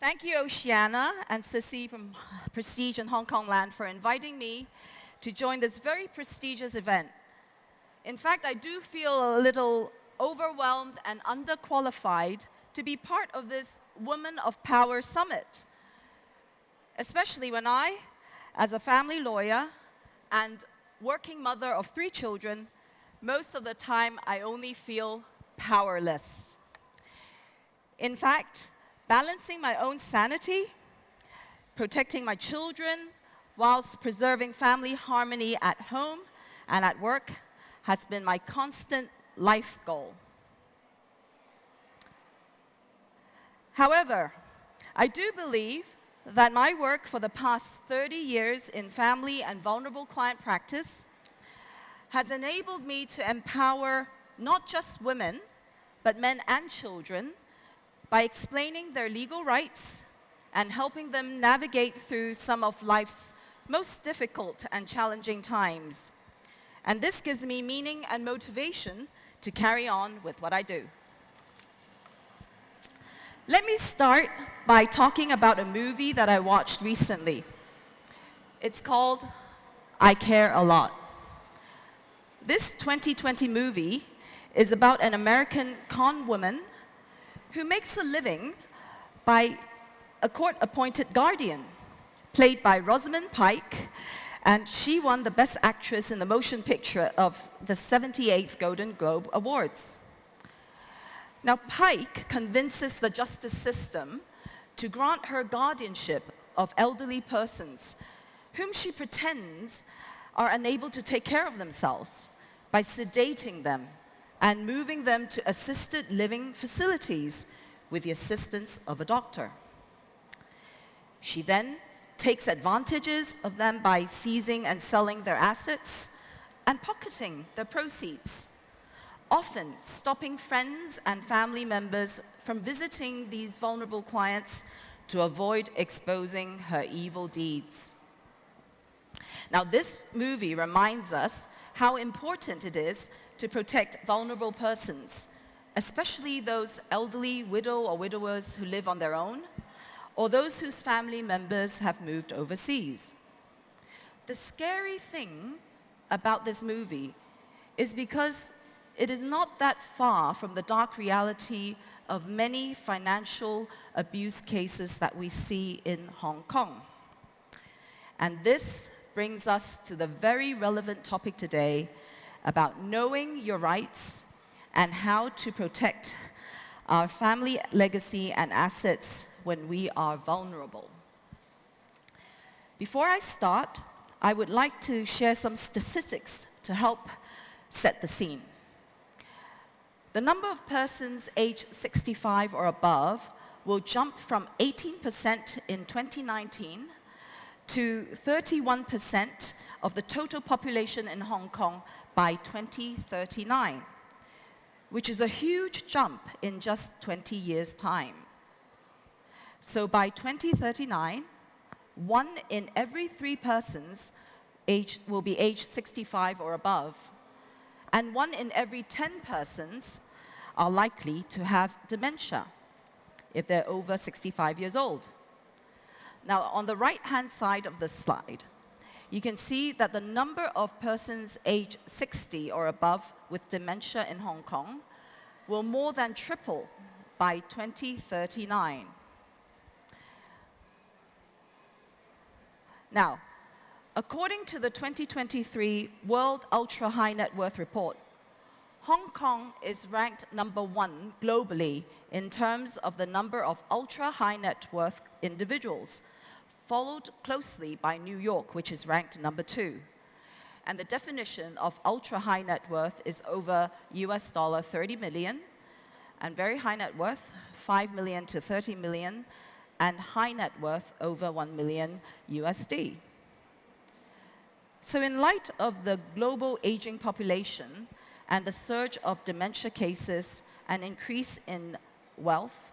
Thank you, Oceana and Sissy from Prestige and Hong Kong Land for inviting me to join this very prestigious event. In fact, I do feel a little overwhelmed and underqualified to be part of this Women of Power Summit, especially when I, as a family lawyer and working mother of 3 children, most of the time I only feel powerless. In fact, balancing my own sanity, protecting my children, whilst preserving family harmony at home and at work has been my constant life goal. However, I do believe that my work for the past 30 years in family and vulnerable client practice has enabled me to empower not just women, but men and children by explaining their legal rights and helping them navigate through some of life's most difficult and challenging times. And this gives me meaning and motivation to carry on with what I do. Let me start by talking about a movie that I watched recently. It's called I Care a Lot. This 2020 movie is about an American con woman who makes a living by a court-appointed guardian, played by Rosamund Pike, and she won the Best Actress in the Motion Picture of the 78th Golden Globe Awards. Now, Pike convinces the justice system to grant her guardianship of elderly persons whom she pretends are unable to take care of themselves by sedating them and moving them to assisted living facilities with the assistance of a doctor. She then takes advantages of them by seizing and selling their assets and pocketing the proceeds, often stopping friends and family members from visiting these vulnerable clients to avoid exposing her evil deeds. Now, this movie reminds us how important it is to protect vulnerable persons, especially those elderly widow or widowers who live on their own, or those whose family members have moved overseas. The scary thing about this movie is because it is not that far from the dark reality of many financial abuse cases that we see in Hong Kong. And this brings us to the very relevant topic today about knowing your rights and how to protect our family legacy and assets when we are vulnerable. Before I start, I would like to share some statistics to help set the scene. The number of persons aged 65 or above will jump from 18% in 2019 to 31% of the total population in Hong Kong by 2039, which is a huge jump in just 20 years' time. So by 2039, 1 in every 3 persons will be aged 65 or above, and 1 in every 10 persons are likely to have dementia if they're over 65 years old. Now, on the right-hand side of the slide, you can see that the number of persons aged 60 or above with dementia in Hong Kong will more than triple by 2039. Now, according to the 2023 World Ultra High Net Worth Report, Hong Kong is ranked number 1 globally in terms of the number of ultra high net worth individuals, followed closely by New York, which is ranked number 2. And the definition of ultra high net worth is over US dollar 30 million, and very high net worth, 5 million to 30 million, and high net worth over 1 million USD. So in light of the global aging population and the surge of dementia cases and increase in wealth,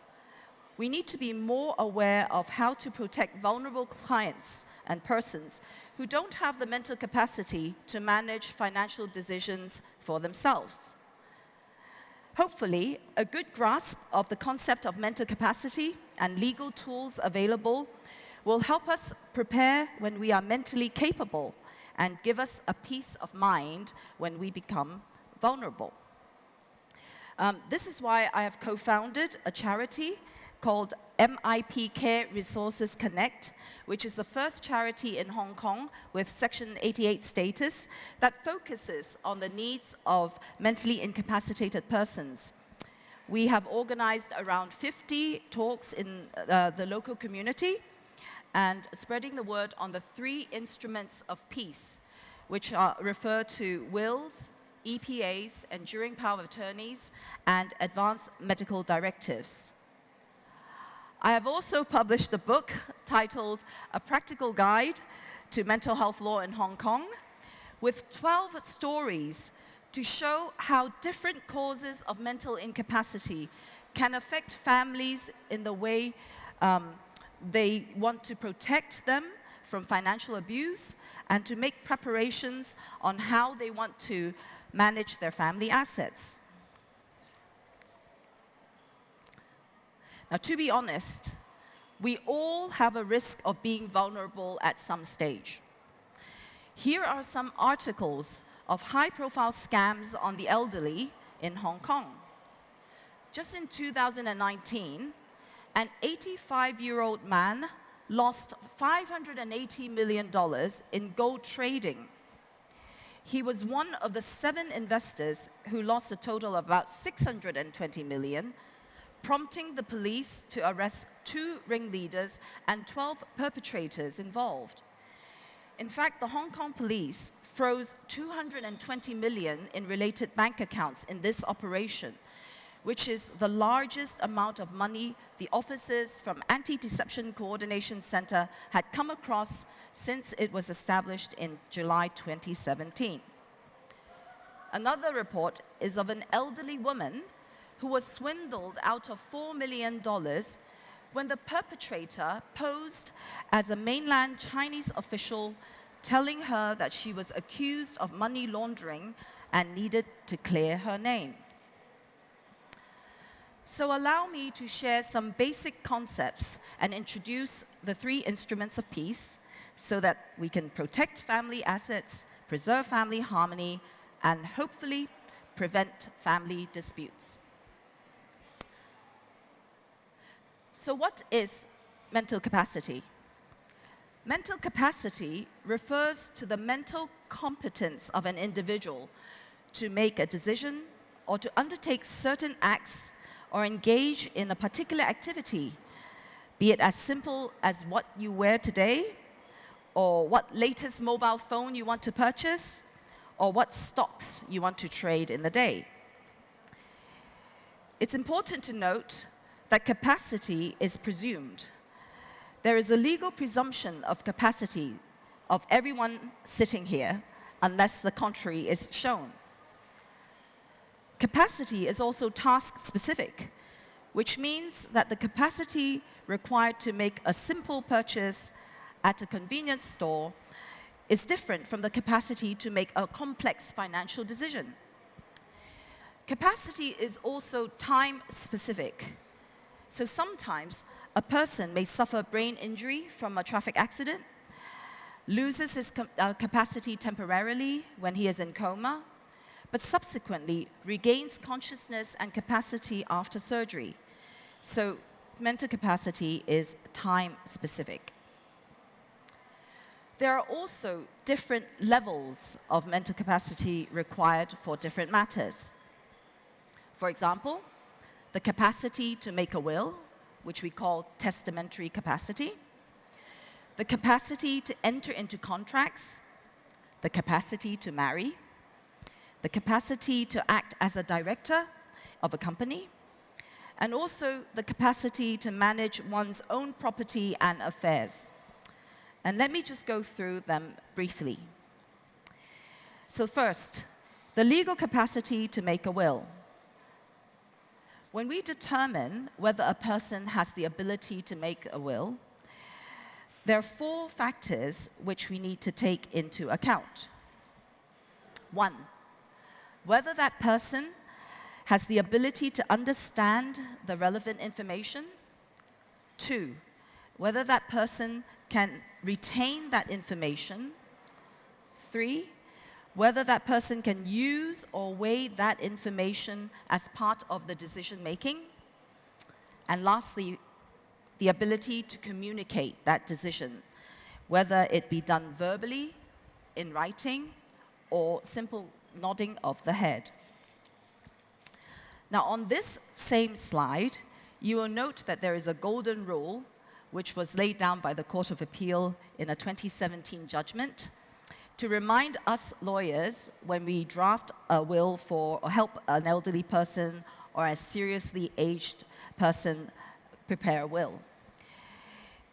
we need to be more aware of how to protect vulnerable clients and persons who don't have the mental capacity to manage financial decisions for themselves. Hopefully, a good grasp of the concept of mental capacity and legal tools available will help us prepare when we are mentally capable and give us a peace of mind when we become vulnerable. This is why I have co-founded a charity called MIP Care Resources Connect, which is the first charity in Hong Kong with Section 88 status that focuses on the needs of mentally incapacitated persons. We have organized around 50 talks in the local community and spreading the word on the 3 instruments of peace, which refer to wills, EPAs, enduring power of attorneys, and advanced medical directives. I have also published a book titled A Practical Guide to Mental Health Law in Hong Kong, with 12 stories to show how different causes of mental incapacity can affect families in the way they want to protect them from financial abuse and to make preparations on how they want to manage their family assets. Now, to be honest, we all have a risk of being vulnerable at some stage. Here are some articles of high-profile scams on the elderly in Hong Kong. Just in 2019, an 85-year-old man lost $580 million in gold trading. He was one of the 7 investors who lost a total of about $620 million, prompting the police to arrest 2 ringleaders and 12 perpetrators involved. In fact, the Hong Kong police froze $220 million in related bank accounts in this operation, which is the largest amount of money the officers from Anti-Deception Coordination Center had come across since it was established in July 2017. Another report is of an elderly woman who was swindled out of $4 million when the perpetrator posed as a mainland Chinese official, telling her that she was accused of money laundering and needed to clear her name. So allow me to share some basic concepts and introduce the 3 instruments of peace so that we can protect family assets, preserve family harmony, and hopefully prevent family disputes. So what is mental capacity? Mental capacity refers to the mental competence of an individual to make a decision or to undertake certain acts or engage in a particular activity, be it as simple as what you wear today, or what latest mobile phone you want to purchase, or what stocks you want to trade in the day. It's important to note that capacity is presumed. There is a legal presumption of capacity of everyone sitting here, unless the contrary is shown. Capacity is also task-specific, which means that the capacity required to make a simple purchase at a convenience store is different from the capacity to make a complex financial decision. Capacity is also time-specific. So sometimes a person may suffer brain injury from a traffic accident, loses his capacity temporarily when he is in coma, but subsequently regains consciousness and capacity after surgery. So mental capacity is time-specific. There are also different levels of mental capacity required for different matters. For example, the capacity to make a will, which we call testamentary capacity, the capacity to enter into contracts, the capacity to marry, the capacity to act as a director of a company, and also the capacity to manage one's own property and affairs. And let me just go through them briefly. So first, the legal capacity to make a will. When we determine whether a person has the ability to make a will, there are 4 factors which we need to take into account. 1, whether that person has the ability to understand the relevant information. 2, whether that person can retain that information. 3, whether that person can use or weigh that information as part of the decision making. And lastly, the ability to communicate that decision, whether it be done verbally, in writing, or simple nodding of the head. Now, on this same slide, you will note that there is a golden rule which was laid down by the Court of Appeal in a 2017 judgment to remind us lawyers when we draft a will for or help an elderly person or a seriously aged person prepare a will.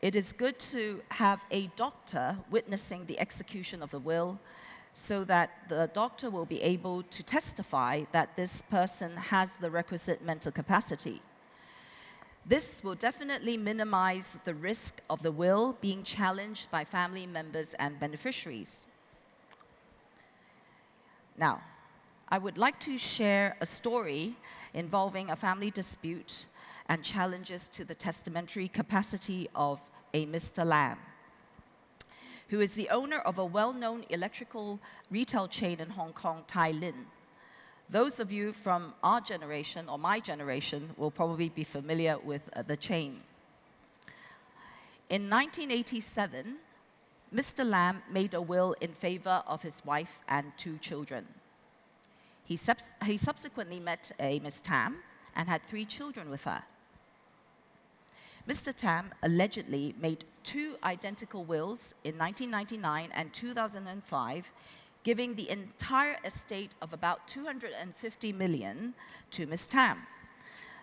It is good to have a doctor witnessing the execution of the will so that the doctor will be able to testify that this person has the requisite mental capacity. This will definitely minimize the risk of the will being challenged by family members and beneficiaries. Now, I would like to share a story involving a family dispute and challenges to the testamentary capacity of a Mr. Lam, who is the owner of a well-known electrical retail chain in Hong Kong, Tai Lin. Those of you from our generation, or my generation, will probably be familiar with the chain. In 1987, Mr. Lam made a will in favor of his wife and 2 children. He subsequently met a Miss Tam and had 3 children with her. Mr. Tam allegedly made 2 identical wills in 1999 and 2005, giving the entire estate of about 250 million to Miss Tam,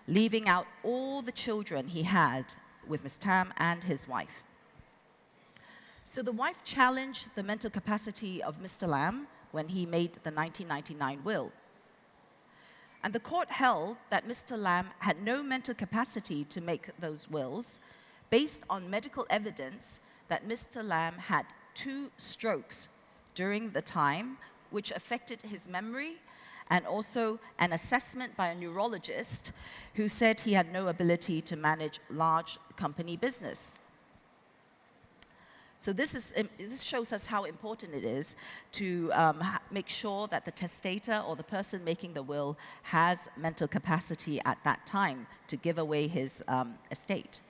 leaving out all the children he had with Miss Tam and his wife. So the wife challenged the mental capacity of Mr. Lam when he made the 1999 will. And the court held that Mr. Lam had no mental capacity to make those wills based on medical evidence that Mr. Lam had 2 strokes during the time, which affected his memory, and also an assessment by a neurologist who said he had no ability to manage large company business. So this shows us how important it is to make sure that the testator or the person making the will has mental capacity at that time to give away his estate.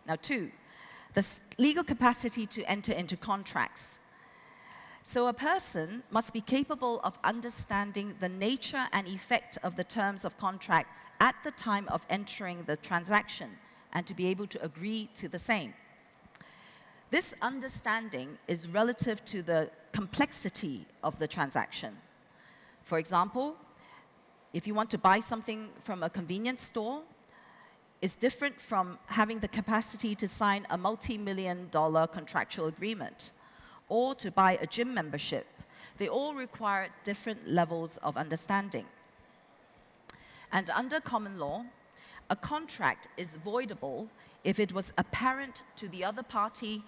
Now 2, the legal capacity to enter into contracts. So a person must be capable of understanding the nature and effect of the terms of contract at the time of entering the transaction and to be able to agree to the same. This understanding is relative to the complexity of the transaction. For example, if you want to buy something from a convenience store, it's different from having the capacity to sign a multi-million-dollar contractual agreement or to buy a gym membership. They all require different levels of understanding. And under common law, a contract is voidable if it was apparent to the other party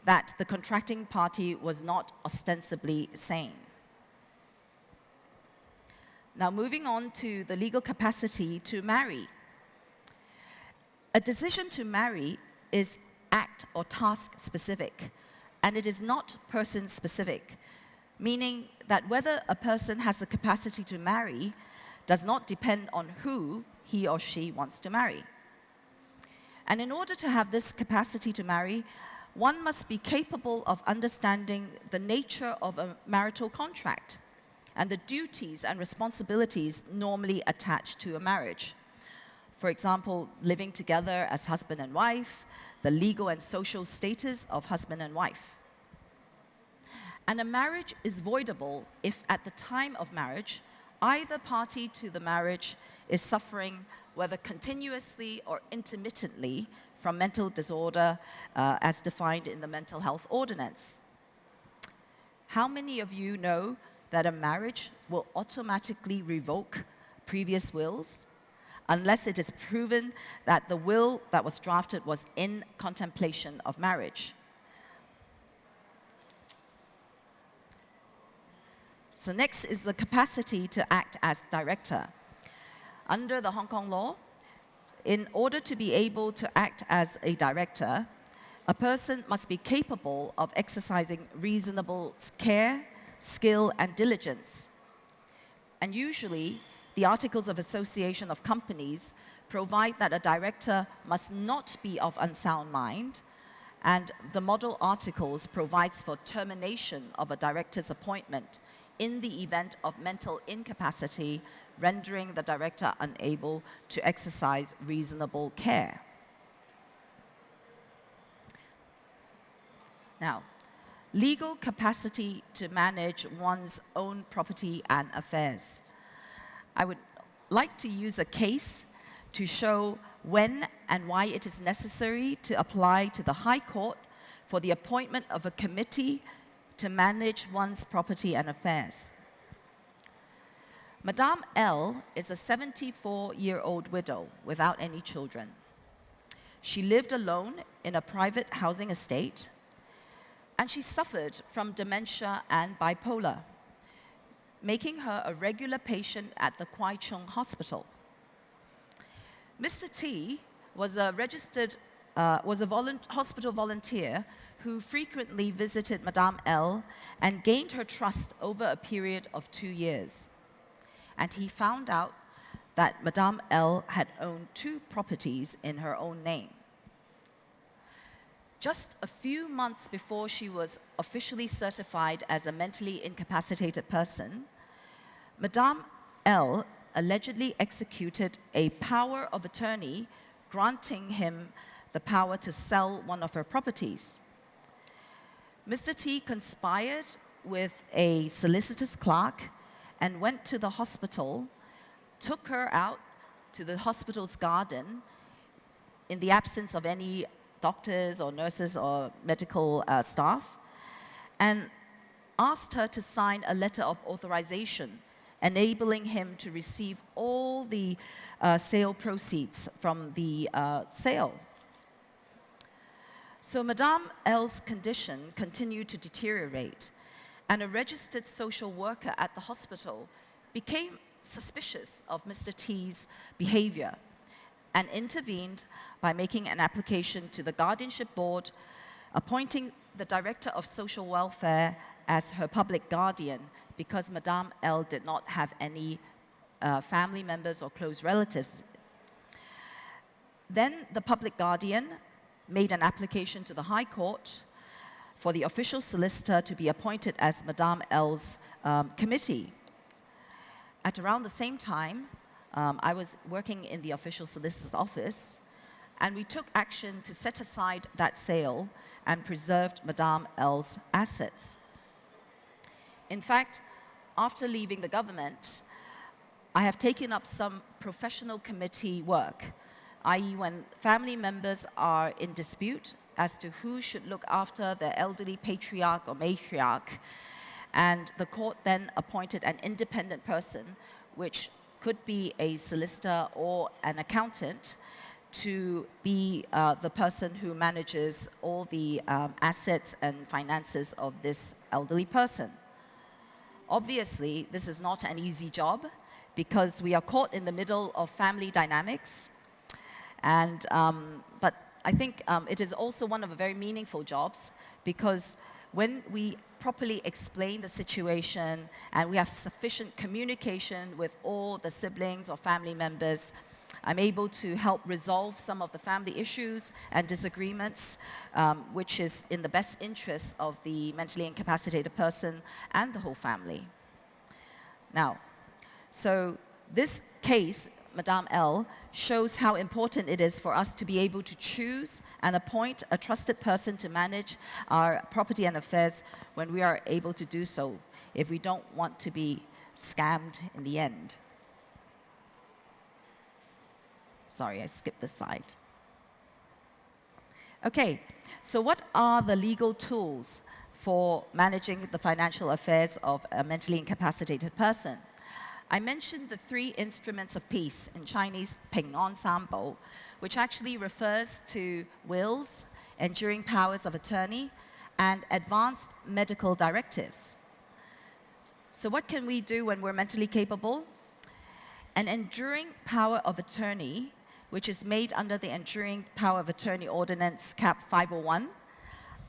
that the contracting party was not ostensibly sane. Now, moving on to the legal capacity to marry. A decision to marry is act or task specific, and it is not person specific, meaning that whether a person has the capacity to marry does not depend on who he or she wants to marry. And in order to have this capacity to marry, one must be capable of understanding the nature of a marital contract and the duties and responsibilities normally attached to a marriage. For example, living together as husband and wife, the legal and social status of husband and wife. And a marriage is voidable if at the time of marriage, either party to the marriage is suffering, whether continuously or intermittently, from mental disorder as defined in the Mental Health Ordinance. How many of you know that a marriage will automatically revoke previous wills unless it is proven that the will that was drafted was in contemplation of marriage? So next is the capacity to act as director. Under the Hong Kong law, in order to be able to act as a director, a person must be capable of exercising reasonable care, skill, and diligence. And usually, the Articles of Association of Companies provide that a director must not be of unsound mind, and the model articles provides for termination of a director's appointment in the event of mental incapacity, rendering the director unable to exercise reasonable care. Now, legal capacity to manage one's own property and affairs. I would like to use a case to show when and why it is necessary to apply to the High Court for the appointment of a committee to manage one's property and affairs. Madame L is a 74-year-old widow without any children. She lived alone in a private housing estate, and she suffered from dementia and bipolar, making her a regular patient at the Kwai Chung Hospital. Mr. T was a hospital volunteer who frequently visited Madame L and gained her trust over a period of 2 years. And he found out that Madame L had owned 2 properties in her own name. Just a few months before she was officially certified as a mentally incapacitated person, Madame L allegedly executed a power of attorney granting him the power to sell one of her properties. Mr. T conspired with a solicitor's clerk and went to the hospital, took her out to the hospital's garden in the absence of any doctors or nurses or medical staff, and asked her to sign a letter of authorization enabling him to receive all the sale proceeds from the sale. So Madame L's condition continued to deteriorate, and a registered social worker at the hospital became suspicious of Mr. T's behavior and intervened by making an application to the guardianship board, appointing the director of social welfare as her public guardian because Madame L did not have any family members or close relatives. Then the public guardian made an application to the High Court for the official solicitor to be appointed as Madame L's committee. At around the same time, I was working in the official solicitor's office, and we took action to set aside that sale and preserved Madame L's assets. In fact, after leaving the government, I have taken up some professional committee work, i.e. when family members are in dispute as to who should look after their elderly patriarch or matriarch, and the court then appointed an independent person, which could be a solicitor or an accountant, to be the person who manages all the assets and finances of this elderly person. Obviously, this is not an easy job because we are caught in the middle of family dynamics, and but I think it is also one of the very meaningful jobs because when we properly explain the situation and we have sufficient communication with all the siblings or family members, I'm able to help resolve some of the family issues and disagreements, which is in the best interest of the mentally incapacitated person and the whole family. Now, so this case, Madame L, shows how important it is for us to be able to choose and appoint a trusted person to manage our property and affairs when we are able to do so, if we don't want to be scammed in the end. Sorry, I skipped this slide. Okay, so what are the legal tools for managing the financial affairs of a mentally incapacitated person? I mentioned the 3 instruments of peace, in Chinese, 平安三宝, which actually refers to wills, enduring powers of attorney, and advanced medical directives. So what can we do when we're mentally capable? An enduring power of attorney, which is made under the Enduring Power of Attorney Ordinance Cap 501,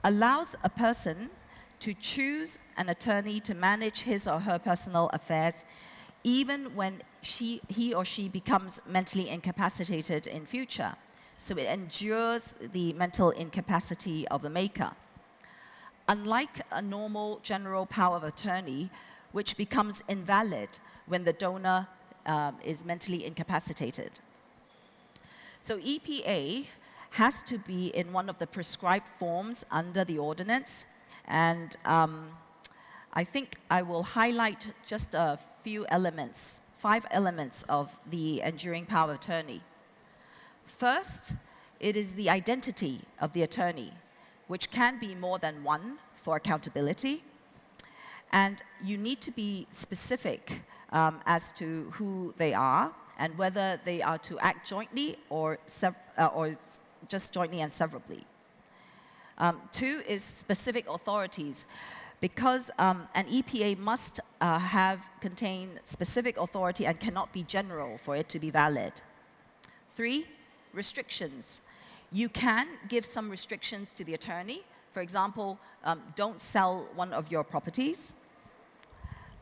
allows a person to choose an attorney to manage his or her personal affairs even when he or she becomes mentally incapacitated in future. So it endures the mental incapacity of the maker. Unlike a normal general power of attorney, which becomes invalid when the donor is mentally incapacitated. So EPA has to be in one of the prescribed forms under the ordinance, and I think I will highlight just a few elements, 5 elements of the enduring power of attorney. First, it is the identity of the attorney, which can be more than one for accountability. And you need to be specific as to who they are and whether they are to act jointly or just jointly and severably. 2 is specific authorities, because an EPA must contain specific authority and cannot be general for it to be valid. 3, restrictions. You can give some restrictions to the attorney. For example, don't sell one of your properties.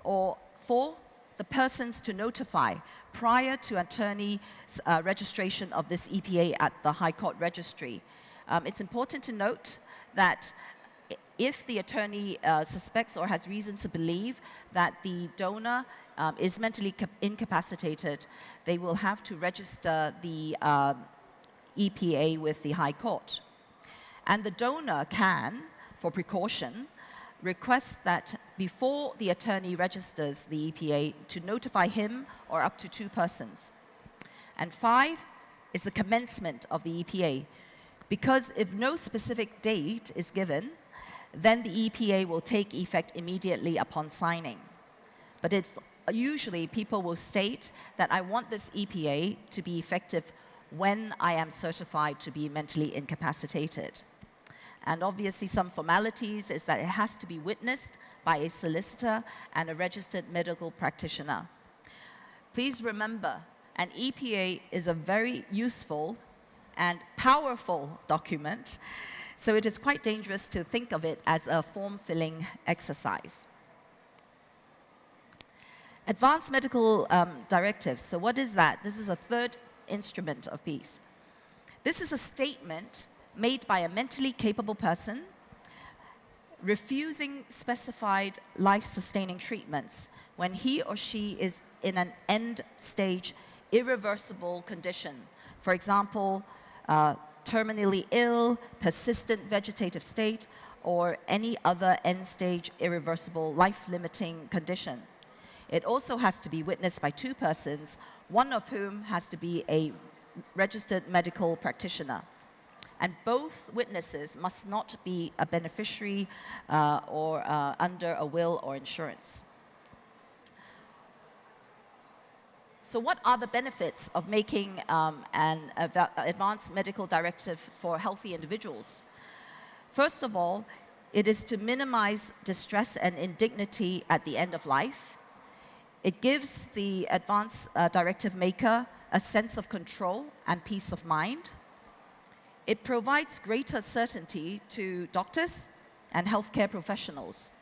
Or 4, the persons to notify prior to attorney's registration of this EPA at the High Court Registry. It's important to note that if the attorney suspects or has reason to believe that the donor is mentally incapacitated, they will have to register the EPA with the High Court. And the donor can, for precaution, request that before the attorney registers the EPA to notify him or up to 2 persons. And 5 is the commencement of the EPA, because if no specific date is given, then the EPA will take effect immediately upon signing. But it's usually people will state that I want this EPA to be effective when I am certified to be mentally incapacitated. And obviously some formalities is that it has to be witnessed by a solicitor and a registered medical practitioner. Please remember, an EPA is a very useful and powerful document, so it is quite dangerous to think of it as a form-filling exercise. Advanced medical directives. So what is that? This is a 3rd instrument of peace. This is a statement made by a mentally capable person refusing specified life-sustaining treatments when he or she is in an end-stage irreversible condition. For example, terminally ill, persistent vegetative state, or any other end-stage irreversible life-limiting condition. It also has to be witnessed by 2 persons, one of whom has to be a registered medical practitioner. And both witnesses must not be a beneficiary or under a will or insurance. So what are the benefits of making an advanced medical directive for healthy individuals? First of all, it is to minimize distress and indignity at the end of life. It gives the advanced directive maker a sense of control and peace of mind. It provides greater certainty to doctors and healthcare professionals.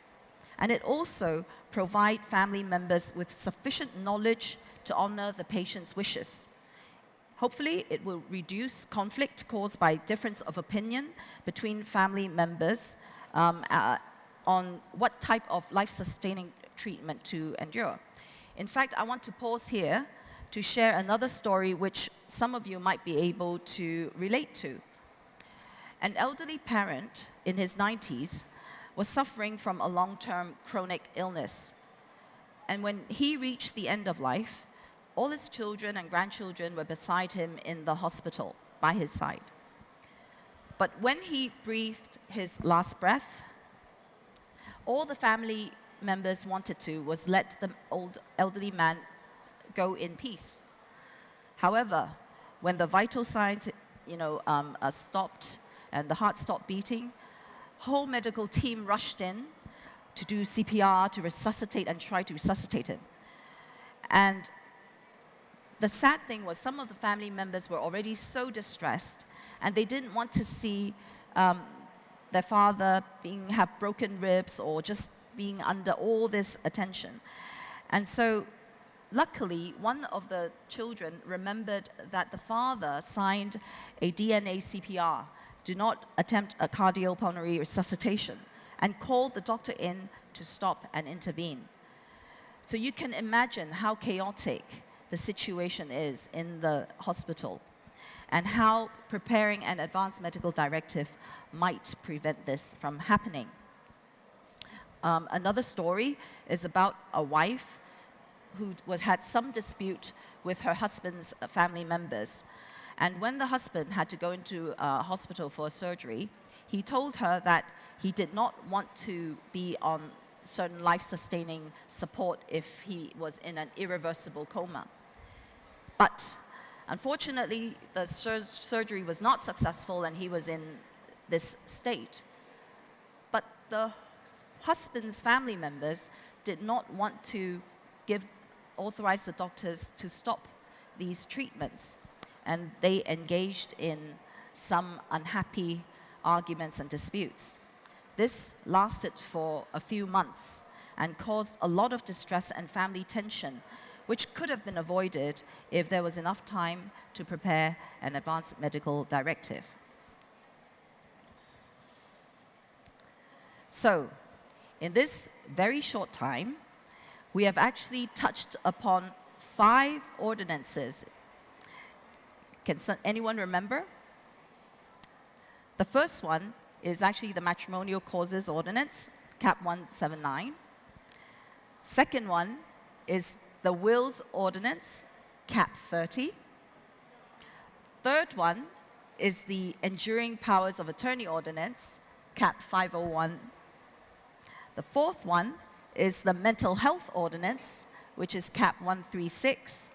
And it also provides family members with sufficient knowledge to honor the patient's wishes. Hopefully, it will reduce conflict caused by difference of opinion between family members on what type of life-sustaining treatment to endure. In fact, I want to pause here to share another story which some of you might be able to relate to. An elderly parent in his 90s was suffering from a long-term chronic illness. And when he reached the end of life, all his children and grandchildren were beside him in the hospital, by his side. But when he breathed his last breath, all the family members wanted to was let the elderly man go in peace. However, when the vital signs, stopped and the heart stopped beating, whole medical team rushed in, to do CPR, to resuscitate and try to resuscitate him. And the sad thing was some of the family members were already so distressed, and they didn't want to see their father have broken ribs or just being under all this attention. And so luckily, one of the children remembered that the father signed a DNA CPR, do not attempt a cardiopulmonary resuscitation, and called the doctor in to stop and intervene. So you can imagine how chaotic the situation is in the hospital and how preparing an advanced medical directive might prevent this from happening. Another story is about a wife who had some dispute with her husband's family members. And when the husband had to go into a hospital for a surgery, he told her that he did not want to be on certain life-sustaining support if he was in an irreversible coma. But unfortunately, the surgery was not successful and he was in this state. But the husband's family members did not want to authorize the doctors to stop these treatments. And they engaged in some unhappy arguments and disputes. This lasted for a few months and caused a lot of distress and family tension, which could have been avoided if there was enough time to prepare an advanced medical directive. So, in this very short time, we have actually touched upon 5 ordinances. Can anyone remember? The first one is actually the Matrimonial Causes Ordinance, Cap 179. Second one is the Wills Ordinance, Cap 30. Third one is the Enduring Powers of Attorney Ordinance, Cap 501. The fourth one is the Mental Health Ordinance, which is Cap 136.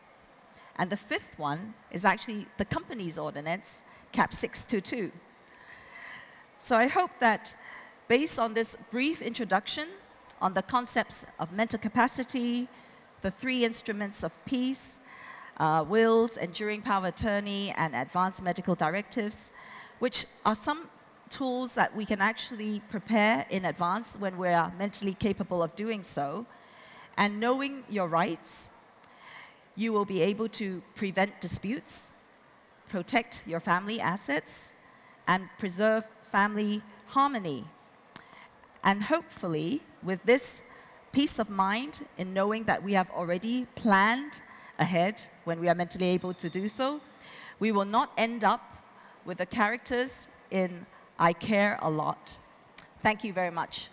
And the fifth one is actually the Companies Ordinance, Cap 622. So I hope that based on this brief introduction on the concepts of mental capacity, the 3 instruments of peace, wills, enduring power of attorney, and advanced medical directives, which are some tools that we can actually prepare in advance when we are mentally capable of doing so. And knowing your rights, you will be able to prevent disputes, protect your family assets, and preserve family harmony. And hopefully, with this peace of mind in knowing that we have already planned ahead when we are mentally able to do so, we will not end up with the characters in I Care a Lot. Thank you very much.